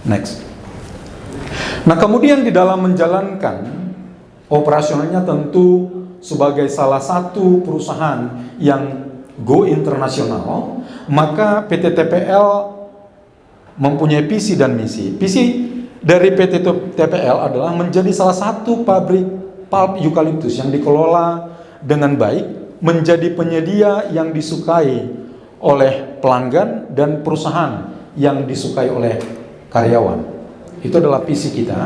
Next. Nah, kemudian di dalam menjalankan operasionalnya tentu sebagai salah satu perusahaan yang go internasional, maka PT TPL mempunyai visi dan misi. Visi dari PT TPL adalah menjadi salah satu pabrik pulp eukaliptus yang dikelola dengan baik, menjadi penyedia yang disukai oleh pelanggan dan perusahaan yang disukai oleh karyawan. Itu adalah visi kita.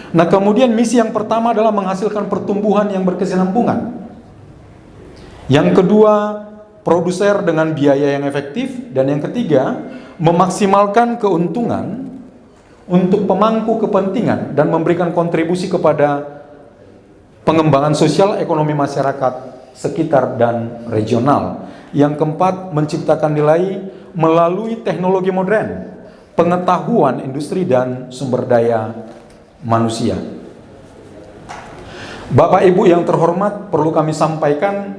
Nah, kemudian misi yang pertama adalah menghasilkan pertumbuhan yang berkesinambungan. Yang kedua, produser dengan biaya yang efektif. Dan yang ketiga, memaksimalkan keuntungan untuk pemangku kepentingan dan memberikan kontribusi kepada pengembangan sosial ekonomi masyarakat sekitar dan regional. Yang keempat, menciptakan nilai melalui teknologi modern, pengetahuan industri dan sumber daya manusia. Bapak Ibu yang terhormat, perlu kami sampaikan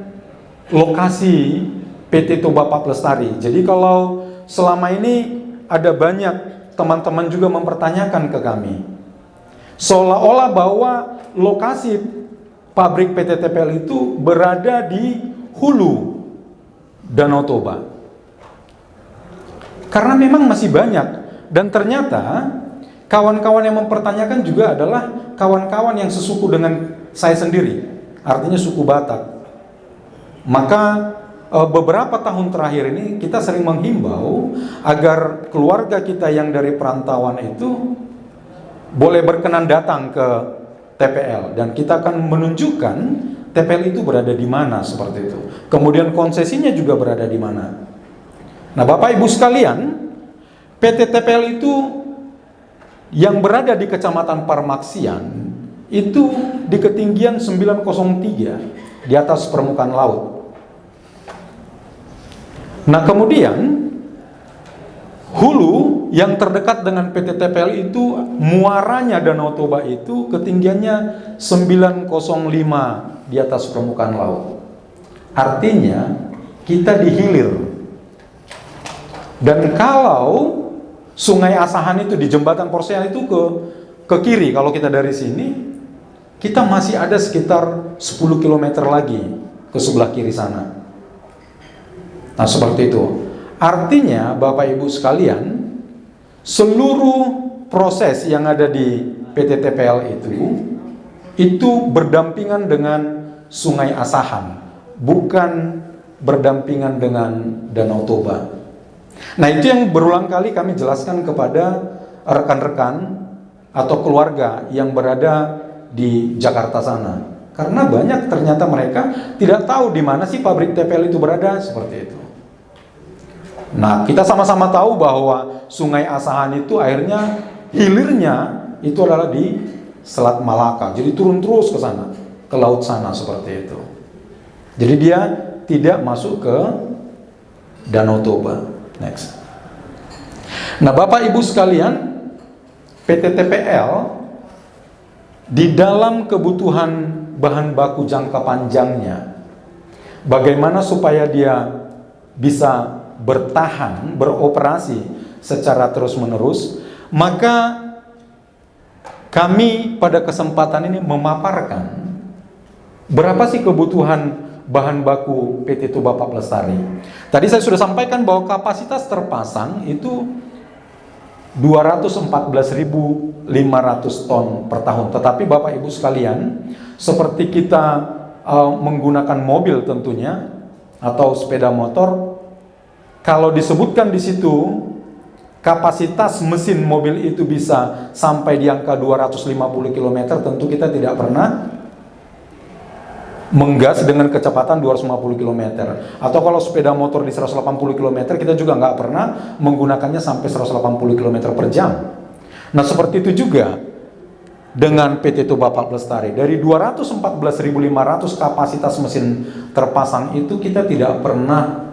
lokasi PT Toba Pulp Lestari. Jadi kalau selama ini ada banyak teman-teman juga mempertanyakan ke kami, seolah-olah bahwa lokasi pabrik PT TPL itu berada di hulu Danau Toba. Karena memang masih banyak, dan ternyata kawan-kawan yang mempertanyakan juga adalah kawan-kawan yang sesuku dengan saya sendiri, artinya suku Batak. Maka beberapa tahun terakhir ini kita sering menghimbau agar keluarga kita yang dari perantauan itu boleh berkenan datang ke TPL, dan kita akan menunjukkan TPL itu berada di mana, seperti itu. Kemudian konsesinya juga berada di mana. Nah, Bapak Ibu sekalian, PT TPL itu yang berada di Kecamatan Parmaksian itu di ketinggian 903 di atas permukaan laut. Nah, kemudian hulu yang terdekat dengan PT TPL itu, muaranya Danau Toba itu ketinggiannya 905 di atas permukaan laut. Artinya kita di hilir. Dan kalau Sungai Asahan itu di jembatan Porsean itu ke kiri, kalau kita dari sini, kita masih ada sekitar 10 km lagi ke sebelah kiri sana. Nah, seperti itu. Artinya Bapak Ibu sekalian, seluruh proses yang ada di PT TPL itu berdampingan dengan Sungai Asahan, bukan berdampingan dengan Danau Toba. Nah, itu yang berulang kali kami jelaskan kepada rekan-rekan atau keluarga yang berada di Jakarta sana. Karena banyak ternyata mereka tidak tahu di mana sih pabrik TPL itu berada, seperti itu. Nah, kita sama-sama tahu bahwa Sungai Asahan itu airnya, hilirnya itu adalah di Selat Malaka. Jadi turun terus ke sana, ke laut sana, seperti itu. Jadi dia tidak masuk ke Danau Toba. Next. Nah, Bapak Ibu sekalian, PT TPL di dalam kebutuhan bahan baku jangka panjangnya, bagaimana supaya dia bisa bertahan, beroperasi secara terus-menerus, maka kami pada kesempatan ini memaparkan berapa sih kebutuhan bahan baku PT Toba Pulp Lestari. Tadi saya sudah sampaikan bahwa kapasitas terpasang itu 214.500 ton per tahun. Tetapi Bapak Ibu sekalian, seperti kita menggunakan mobil tentunya atau sepeda motor, kalau disebutkan di situ kapasitas mesin mobil itu bisa sampai di angka 250 km, tentu kita tidak pernah menggas dengan kecepatan 250 km. Atau kalau sepeda motor di 180 km, kita juga nggak pernah menggunakannya sampai 180 km per jam. Nah, seperti itu juga dengan PT Toba Pulp Lestari. Dari 214.500 kapasitas mesin terpasang itu, kita tidak pernah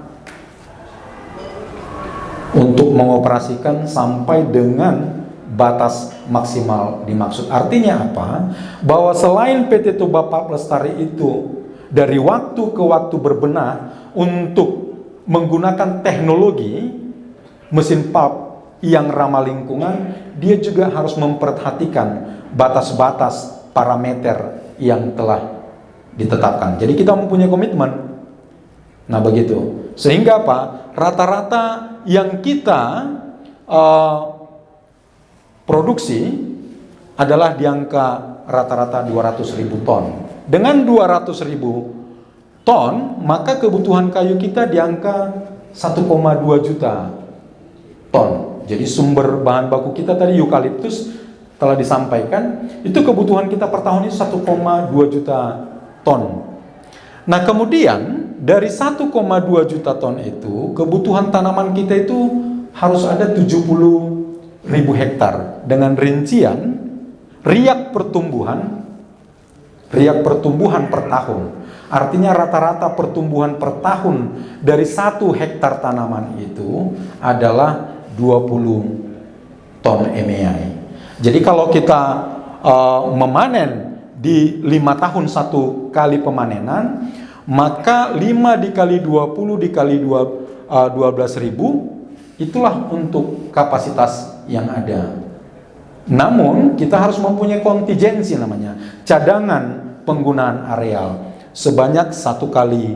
untuk mengoperasikan sampai dengan batas maksimal dimaksud. Artinya apa? Bahwa selain PT Toba Pulp Lestari itu dari waktu ke waktu berbenah untuk menggunakan teknologi mesin pulp yang ramah lingkungan, dia juga harus memperhatikan batas-batas parameter yang telah ditetapkan. Jadi kita mempunyai komitmen. Nah begitu. Sehingga apa? Rata-rata yang kita produksi adalah di angka rata-rata 200.000 ton. Dengan 200.000 ton, maka kebutuhan kayu kita di angka 1,2 juta ton. Jadi sumber bahan baku kita tadi eukaliptus telah disampaikan, itu kebutuhan kita per tahun ini 1,2 juta ton. Nah kemudian dari 1,2 juta ton itu, kebutuhan tanaman kita itu harus ada 70.000 hektar dengan rincian riak pertumbuhan per tahun. Artinya rata-rata pertumbuhan per tahun dari 1 hektar tanaman itu adalah 20 ton MEI. Jadi kalau kita memanen di 5 tahun 1 kali pemanenan, maka 5 dikali 20 dikali 12.000 itulah untuk kapasitas yang ada. Namun kita harus mempunyai kontingensi namanya, cadangan penggunaan areal sebanyak 1 kali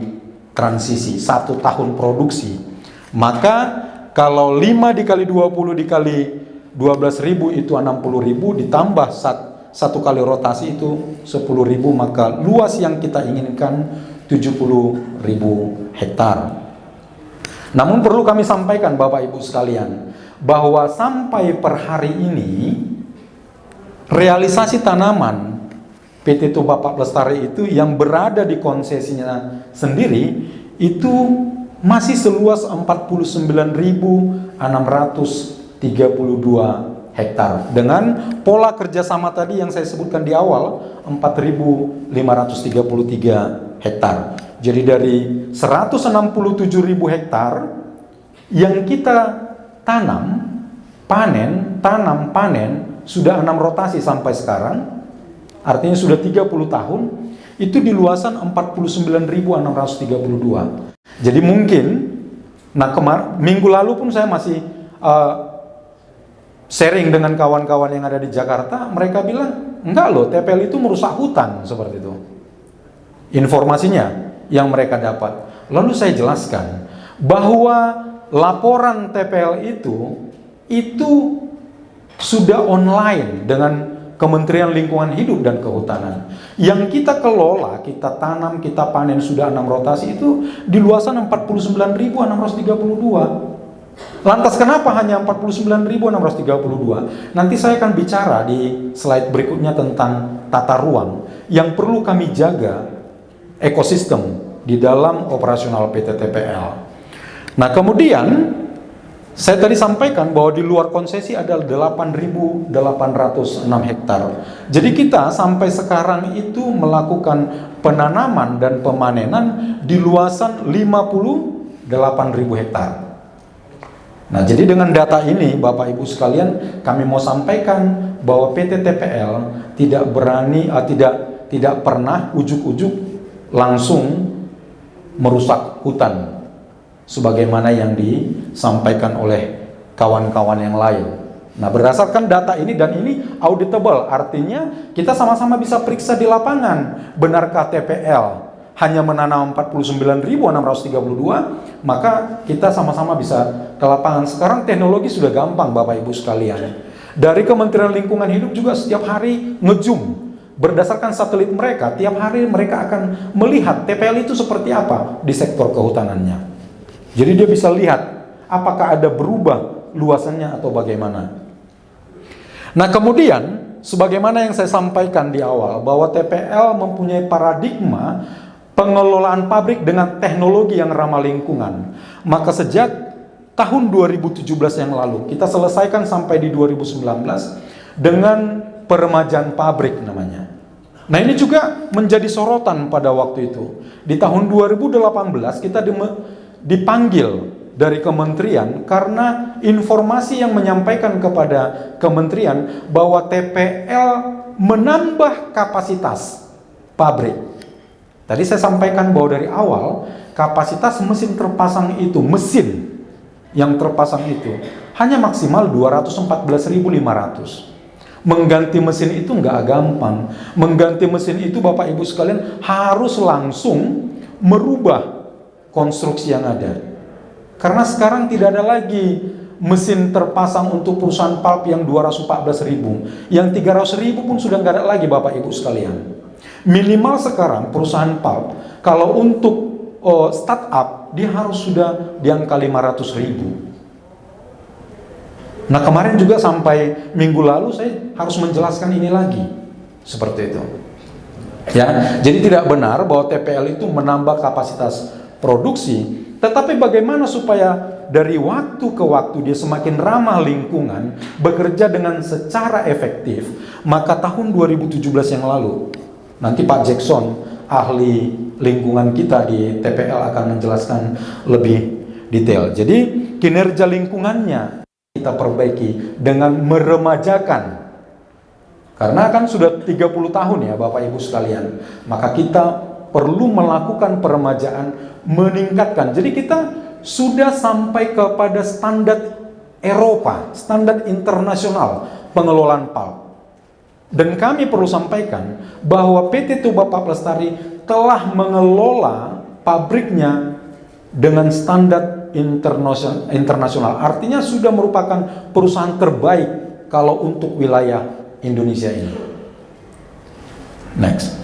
transisi, 1 tahun produksi. Maka kalau 5 dikali 20 dikali 12.000 itu 60.000, ditambah 1 kali rotasi itu 10.000, maka luas yang kita inginkan 70.000 hektar. Namun perlu kami sampaikan Bapak Ibu sekalian, bahwa sampai per hari ini realisasi tanaman PT Tubapak Lestari itu yang berada di konsesinya sendiri itu masih seluas 49.632 hektar dengan pola kerjasama tadi yang saya sebutkan di awal 4.533 hektar. Jadi dari 167.000 hektar yang kita tanam, panen sudah 6 rotasi sampai sekarang, artinya sudah 30 tahun, itu di luasan 49.632. Jadi mungkin, minggu lalu pun saya masih sharing dengan kawan-kawan yang ada di Jakarta, mereka bilang, enggak loh, TPL itu merusak hutan, seperti itu. Informasinya yang mereka dapat. Lalu saya jelaskan bahwa laporan TPL itu sudah online dengan Kementerian Lingkungan Hidup dan Kehutanan. Yang kita kelola, kita tanam, kita panen sudah 6 rotasi itu di luasan 49.632. Lantas kenapa hanya 49.632? Nanti saya akan bicara di slide berikutnya tentang tata ruang yang perlu kami jaga ekosistem di dalam operasional PT TPL. Nah kemudian saya tadi sampaikan bahwa di luar konsesi ada 8.806 hektar. Jadi kita sampai sekarang itu melakukan penanaman dan pemanenan di luasan 58.000 hektar. Nah, jadi dengan data ini Bapak Ibu sekalian, kami mau sampaikan bahwa PT TPL tidak pernah ujuk-ujuk langsung merusak hutan sebagaimana yang disampaikan oleh kawan-kawan yang lain. Nah, berdasarkan data ini, dan ini auditable, artinya kita sama-sama bisa periksa di lapangan. Benarkah TPL hanya menanam 49.632? Maka kita sama-sama bisa ke lapangan. Sekarang teknologi sudah gampang Bapak Ibu sekalian. Dari Kementerian Lingkungan Hidup juga setiap hari nge-zoom. Berdasarkan satelit mereka, tiap hari mereka akan melihat TPL itu seperti apa di sektor kehutanannya. Jadi dia bisa lihat apakah ada berubah luasannya atau bagaimana. Nah kemudian, sebagaimana yang saya sampaikan di awal, bahwa TPL mempunyai paradigma pengelolaan pabrik dengan teknologi yang ramah lingkungan. Maka sejak tahun 2017 yang lalu, kita selesaikan sampai di 2019 dengan peremajaan pabrik namanya. Nah ini juga menjadi sorotan pada waktu itu. Di tahun 2018 kita dipanggil dari kementerian karena informasi yang menyampaikan kepada kementerian bahwa TPL menambah kapasitas pabrik. Tadi saya sampaikan bahwa dari awal kapasitas mesin yang terpasang itu hanya maksimal 214.500. Mengganti mesin itu nggak gampang. Mengganti mesin itu Bapak Ibu sekalian harus langsung merubah konstruksi yang ada. Karena sekarang tidak ada lagi mesin terpasang untuk perusahaan pulp yang 214.000. Yang 300.000 pun sudah nggak ada lagi Bapak Ibu sekalian. Minimal sekarang perusahaan pulp kalau untuk startup dia harus sudah di angka 500.000. Nah kemarin juga sampai minggu lalu saya harus menjelaskan ini lagi seperti itu. Ya, jadi tidak benar bahwa TPL itu menambah kapasitas produksi, tetapi bagaimana supaya dari waktu ke waktu dia semakin ramah lingkungan, bekerja dengan secara efektif. Maka tahun 2017 yang lalu, nanti Pak Jackson, ahli lingkungan kita di TPL akan menjelaskan lebih detail. Jadi kinerja lingkungannya kita perbaiki dengan meremajakan. Karena kan sudah 30 tahun ya Bapak Ibu sekalian. Maka kita perlu melakukan peremajaan, meningkatkan. Jadi kita sudah sampai kepada standar Eropa, standar internasional pengelolaan pulp. Dan kami perlu sampaikan bahwa PT Tuba Pulp Lestari telah mengelola pabriknya dengan standar internasional. Artinya sudah merupakan perusahaan terbaik kalau untuk wilayah Indonesia ini. Next.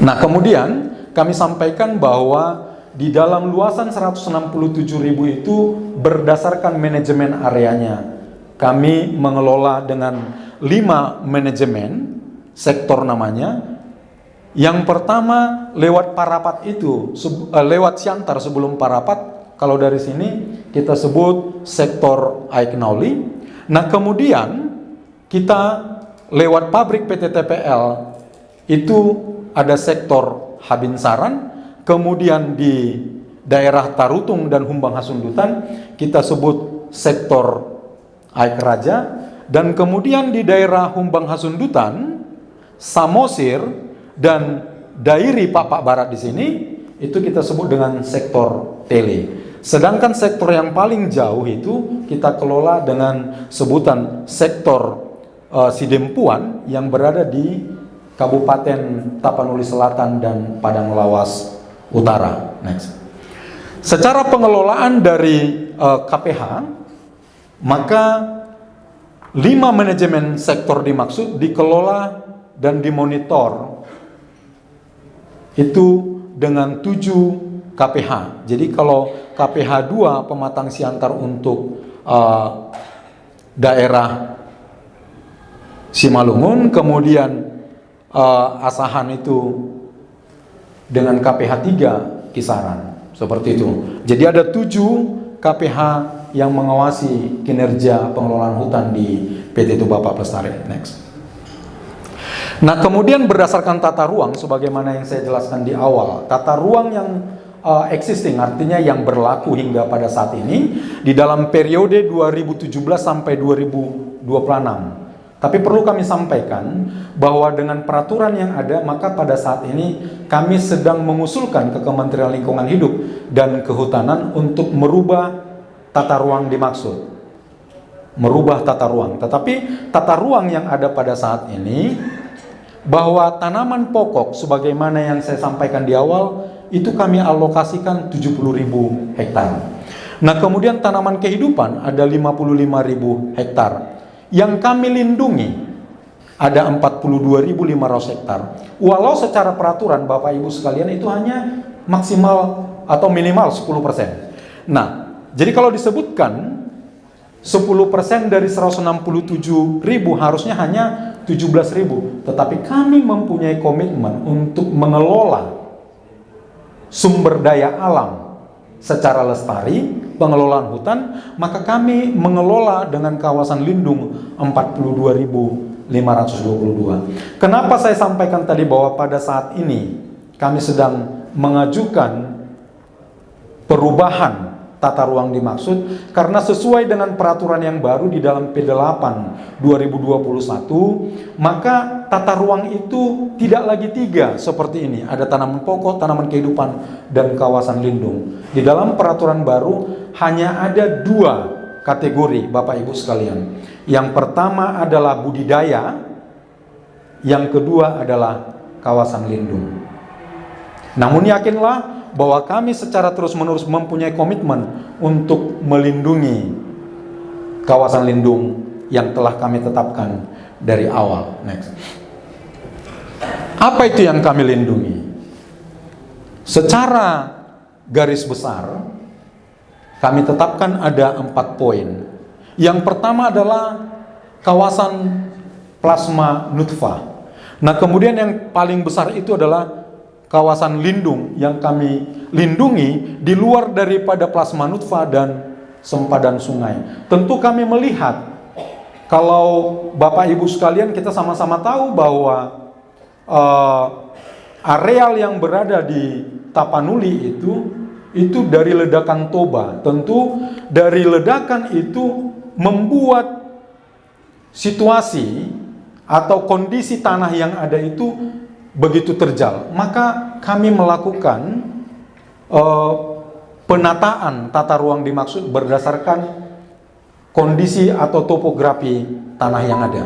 Nah kemudian kami sampaikan bahwa di dalam luasan 167.000 itu berdasarkan manajemen areanya. Kami mengelola dengan 5 manajemen sektor namanya. Yang pertama lewat Parapat itu, lewat Siantar sebelum Parapat. Kalau dari sini kita sebut sektor Aiknauli. Nah kemudian kita lewat pabrik PT TPL itu ada sektor Habinsaran. Kemudian di daerah Tarutung dan Humbang Hasundutan kita sebut sektor Aik Raja. Dan kemudian di daerah Humbang Hasundutan, Samosir dan Dairi Papak Barat di sini itu kita sebut dengan sektor tele. Sedangkan sektor yang paling jauh itu kita kelola dengan sebutan sektor Sidempuan yang berada di Kabupaten Tapanuli Selatan dan Padang Lawas Utara. Next. Secara pengelolaan dari KPH, maka 5 manajemen sektor dimaksud dikelola dan dimonitor itu dengan 7 KPH. Jadi kalau KPH 2 Pematang Siantar untuk daerah Simalungun, kemudian Asahan itu dengan KPH 3 Kisaran. Seperti itu. Jadi ada 7 KPH yang mengawasi kinerja pengelolaan hutan di PT Tuba Pulp Lestari. Next. Nah kemudian berdasarkan tata ruang sebagaimana yang saya jelaskan di awal, tata ruang yang existing artinya yang berlaku hingga pada saat ini di dalam periode 2017 sampai 2026. Tapi perlu kami sampaikan bahwa dengan peraturan yang ada maka pada saat ini kami sedang mengusulkan ke Kementerian Lingkungan Hidup dan Kehutanan untuk merubah tata ruang dimaksud. Merubah tata ruang. Tetapi tata ruang yang ada pada saat ini bahwa tanaman pokok sebagaimana yang saya sampaikan di awal itu kami alokasikan 70.000 hektar. Nah kemudian tanaman kehidupan ada 55.000 hektar. Yang kami lindungi ada 42.500 hektar. Walau secara peraturan Bapak Ibu sekalian itu hanya maksimal atau minimal 10%. Nah jadi kalau disebutkan 10% dari 167.000 harusnya hanya 17.000. Tetapi kami mempunyai komitmen untuk mengelola sumber daya alam secara lestari, pengelolaan hutan, maka kami mengelola dengan kawasan lindung 42.522. Kenapa saya sampaikan tadi bahwa pada saat ini kami sedang mengajukan perubahan tata ruang dimaksud karena sesuai dengan peraturan yang baru di dalam P8 2021 maka tata ruang itu tidak lagi 3 seperti ini, ada tanaman pokok, tanaman kehidupan dan kawasan lindung. Di dalam peraturan baru hanya ada 2 kategori Bapak Ibu sekalian. Yang pertama adalah budidaya, yang kedua adalah kawasan lindung. Namun yakinlah bahwa kami secara terus-menerus mempunyai komitmen untuk melindungi kawasan lindung yang telah kami tetapkan dari awal. Next. Apa itu yang kami lindungi? Secara garis besar, kami tetapkan ada 4 poin. Yang pertama adalah kawasan plasma nutfah. Nah, kemudian yang paling besar itu adalah kawasan lindung yang kami lindungi di luar daripada plasma nutfah dan sempadan sungai. Tentu kami melihat, kalau Bapak Ibu sekalian, kita sama-sama tahu bahwa areal yang berada di Tapanuli itu dari ledakan Toba. Tentu dari ledakan itu membuat situasi atau kondisi tanah yang ada itu begitu terjal. Maka kami melakukan penataan tata ruang dimaksud berdasarkan kondisi atau topografi tanah yang ada.